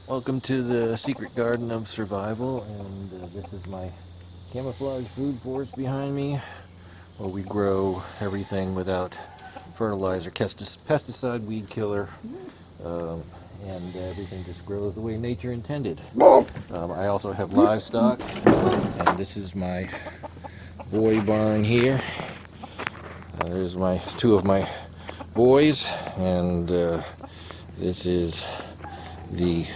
Welcome to the secret garden of survival, and this is my camouflage food forest behind me, where we grow everything without fertilizer, pesticide, weed killer, and everything just grows the way nature intended. I also have livestock, and this is my boy barn here. There's two of my boys, and this is the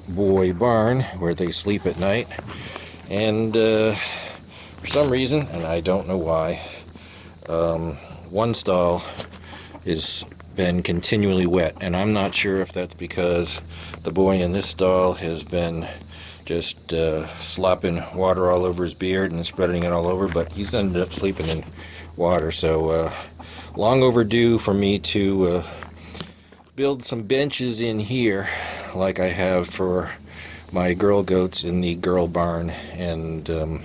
boy barn where they sleep at night. And for some reason, and I don't know why, one stall has been continually wet, and I'm not sure if that's because the boy in this stall has been just slopping water all over his beard and spreading it all over, but he's ended up sleeping in water. So long overdue for me to build some benches in here like I have for my girl goats in the girl barn. And I'm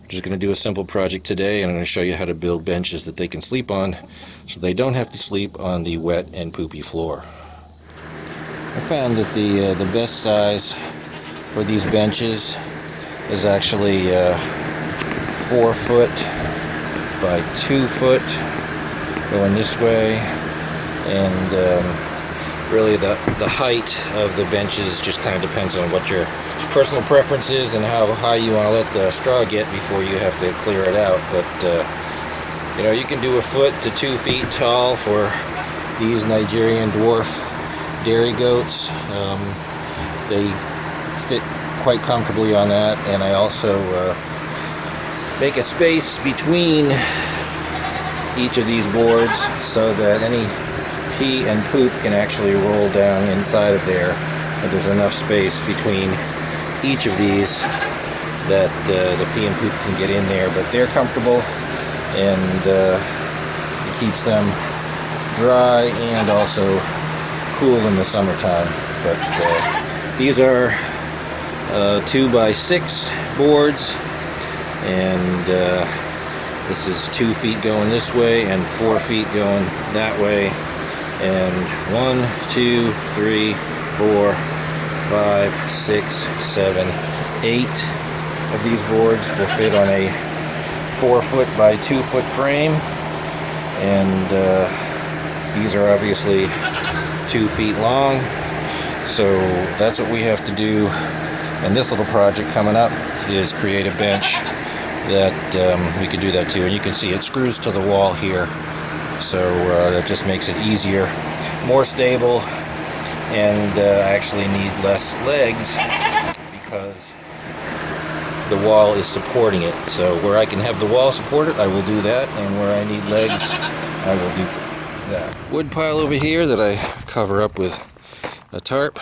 just going to do a simple project today, and I'm going to show you how to build benches that they can sleep on so they don't have to sleep on the wet and poopy floor. I found that the best size for these benches is actually 4 foot by 2 foot going this way, and really the height of the benches just kind of depends on what your personal preference is and how high you want to let the straw get before you have to clear it out. But you know, you can do 1 foot to 2 feet tall for these Nigerian dwarf dairy goats. They fit quite comfortably on that, and I also make a space between each of these boards so that any pee and poop can actually roll down inside of there, and there's enough space between each of these that the pee and poop can get in there, but they're comfortable, and it keeps them dry and also cool in the summertime. But these are 2 by 6 boards, and this is 2 feet going this way and 4 feet going that way. And 1, 2, 3, 4, 5, 6, 7, 8 of these boards will fit on a 4 foot by 2 foot frame, and these are obviously 2 feet long. So that's what we have to do. And this little project coming up is create a bench that we can do that too. And you can see it screws to the wall here. So that just makes it easier, more stable, and actually need less legs because the wall is supporting it. So where I can have the wall support it, I will do that, and where I need legs, I will do that. Wood pile over here that I cover up with a tarp,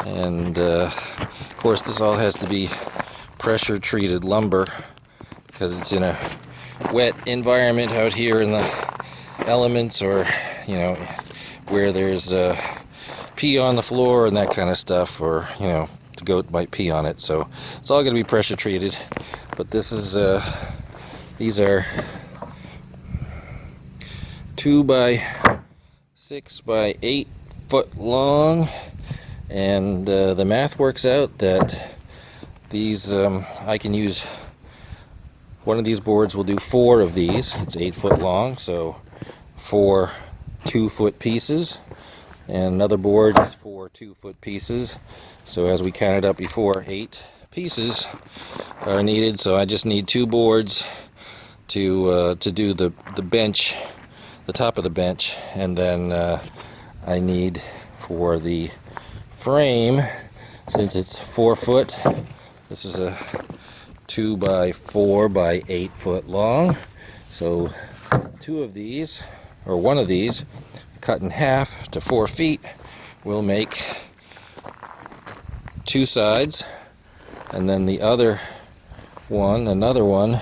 and of course this all has to be pressure treated lumber because it's in a wet environment out here in the elements, or you know, where there's pee on the floor and that kind of stuff, or you know, the goat might pee on it. So it's all going to be pressure treated. But this is these are 2 by 6 by 8 foot long, and the math works out that these I can use one of these boards will do 4 of these. It's 8 foot long, so 4 2 foot pieces, and another board is 4 2 foot pieces. So as we counted up before, 8 pieces are needed. So I just need 2 boards to do the bench, the top of the bench, and then I need for the frame, since it's 4 foot, this is a 2 by 4 by 8 foot long. So 2 of these, or 1 of these, cut in half to 4 feet, will make 2 sides, and then the other one, another one,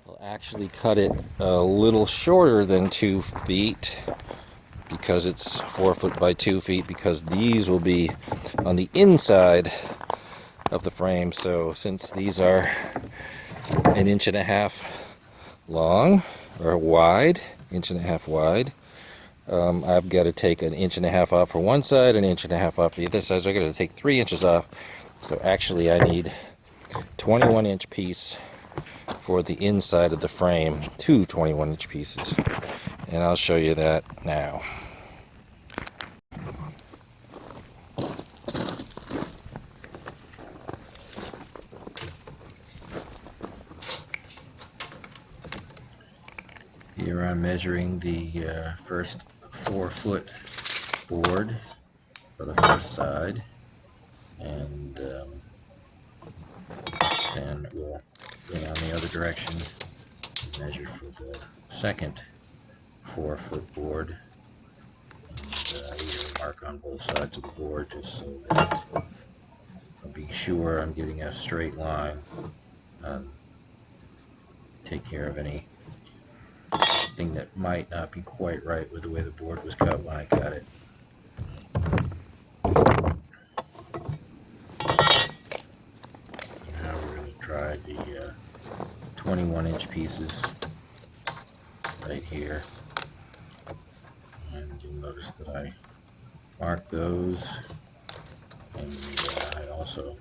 will actually cut it a little shorter than 2 feet because it's 4 foot by 2 feet, because these will be on the inside of the frame. So since these are 1.5 inches long, or wide, 1.5 inches wide, I've got to take 1.5 inches off for one side, 1.5 inches off the other side, so I got to take 3 inches off. So actually I need 21-inch piece for the inside of the frame, 2 21-inch pieces, and I'll show you that now. Here I'm measuring the first 4-foot board for the first side, and then we'll go on the other direction and measure for the second 4-foot board, and either mark on both sides of the board just so that I'll be sure I'm getting a straight line and take care of anything that might not be quite right with the way the board was cut when I cut it. Now we're going to try the 21-inch pieces right here, and you'll notice that I mark those, and I also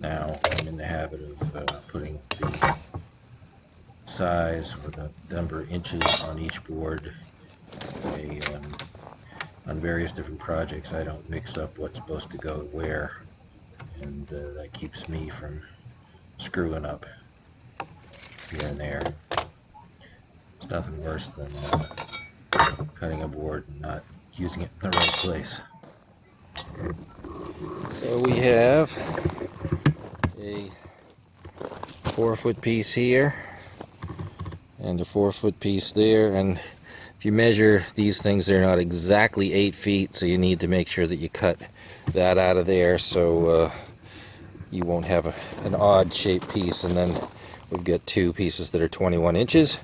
now I'm in the habit of putting the size or the number of inches on each board. On various different projects I don't mix up what's supposed to go where, and that keeps me from screwing up here and there. It's nothing worse than cutting a board and not using it in the right place. So we have a 4-foot piece here and a 4-foot piece there, and if you measure these things, they're not exactly 8 feet, so you need to make sure that you cut that out of there so you won't have an odd shaped piece. And then we've got 2 pieces that are 21 inches,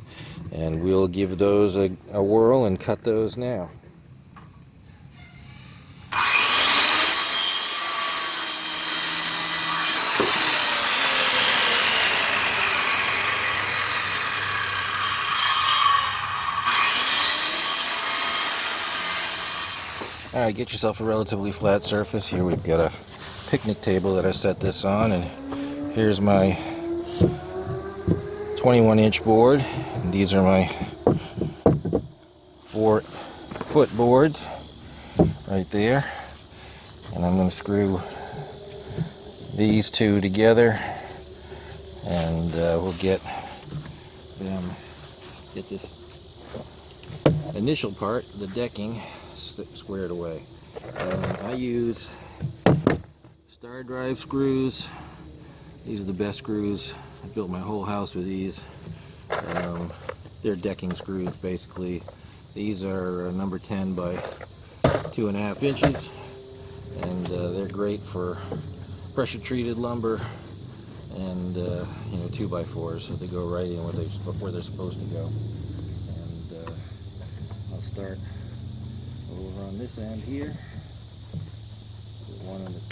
and we'll give those a whirl and cut those now. Alright, get yourself a relatively flat surface. Here we've got a picnic table that I set this on, and here's my 21-inch board. And these are my 4-foot boards right there. And I'm going to screw these 2 together, and we'll get this initial part, the decking, squared away. I use star drive screws. These are the best screws. I built my whole house with these. They're decking screws basically. These are number 10 by 2.5 inches, and they're great for pressure treated lumber and 2x4s, so they go right in where they're supposed to go. And I'll start over on this end here. Put one on the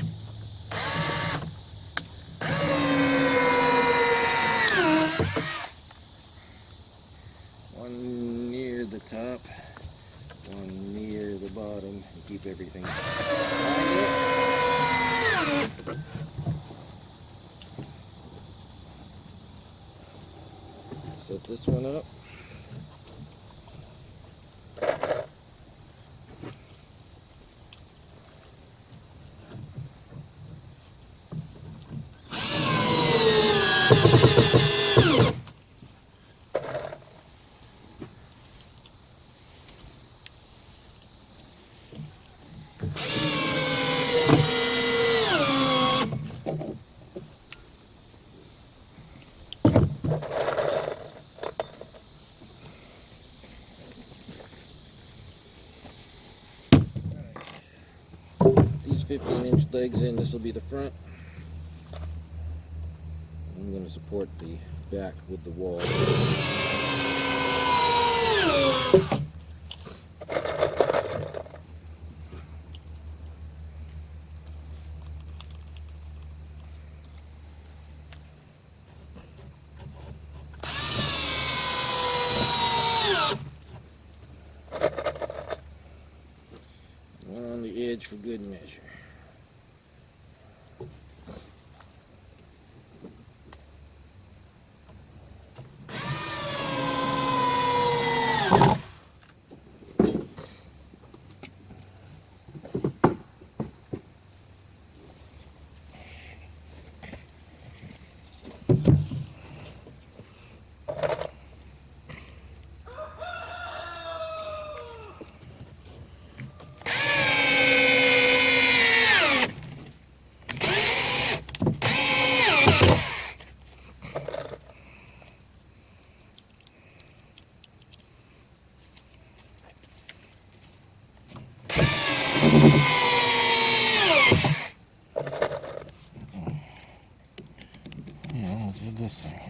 one near the top, one near the bottom, and keep everything lined up. Set this one up. These 15-inch legs in, this will be the front. I'm going to support the back with the wall. One on the edge for good measure. Yeah, I'll do this thing.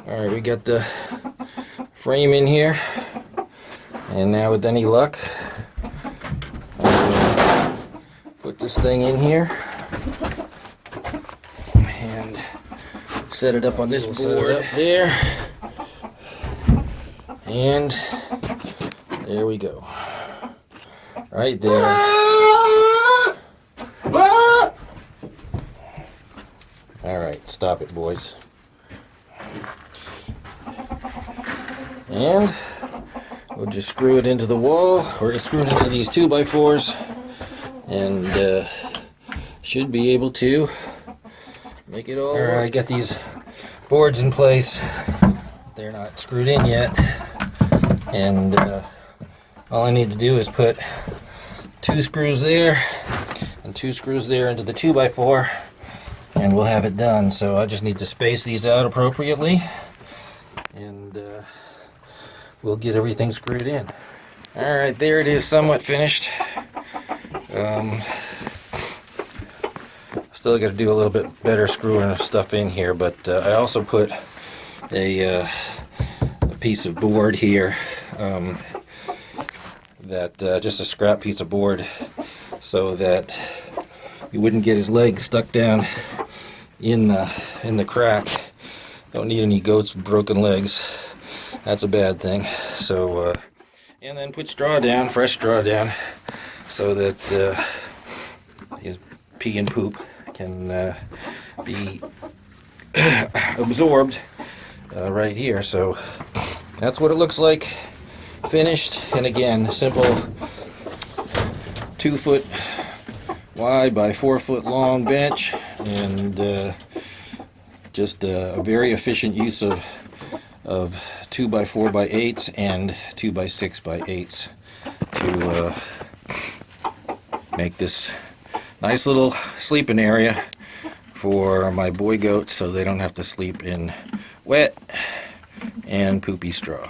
Alright, we got the frame in here, and now with any luck, I'll put this thing in here and set it up on this board up there, and there we go, right there. Alright, stop it, boys. And we'll just screw it into the wall, or screw it into these 2x4s, and should be able to make it all. Alright, I got these boards in place. They're not screwed in yet, and all I need to do is put 2 screws there and 2 screws there into the 2x4, and we'll have it done. So I just need to space these out appropriately, and we'll get everything screwed in. Alright, there it is, somewhat finished. Still got to do a little bit better screwing of stuff in here, but I also put a piece of board here, just a scrap piece of board, so that you wouldn't get his legs stuck down in the crack. Don't need any goats with broken legs. That's a bad thing. So, and then put straw down, fresh straw down, so that his pee and poop can be absorbed right here. So that's what it looks like finished. And again, simple 2-foot wide by 4-foot long bench, and just a very efficient use of 2x4x8s and 2x6x8s to make this nice little sleeping area for my boy goats, so they don't have to sleep in wet and poopy straw.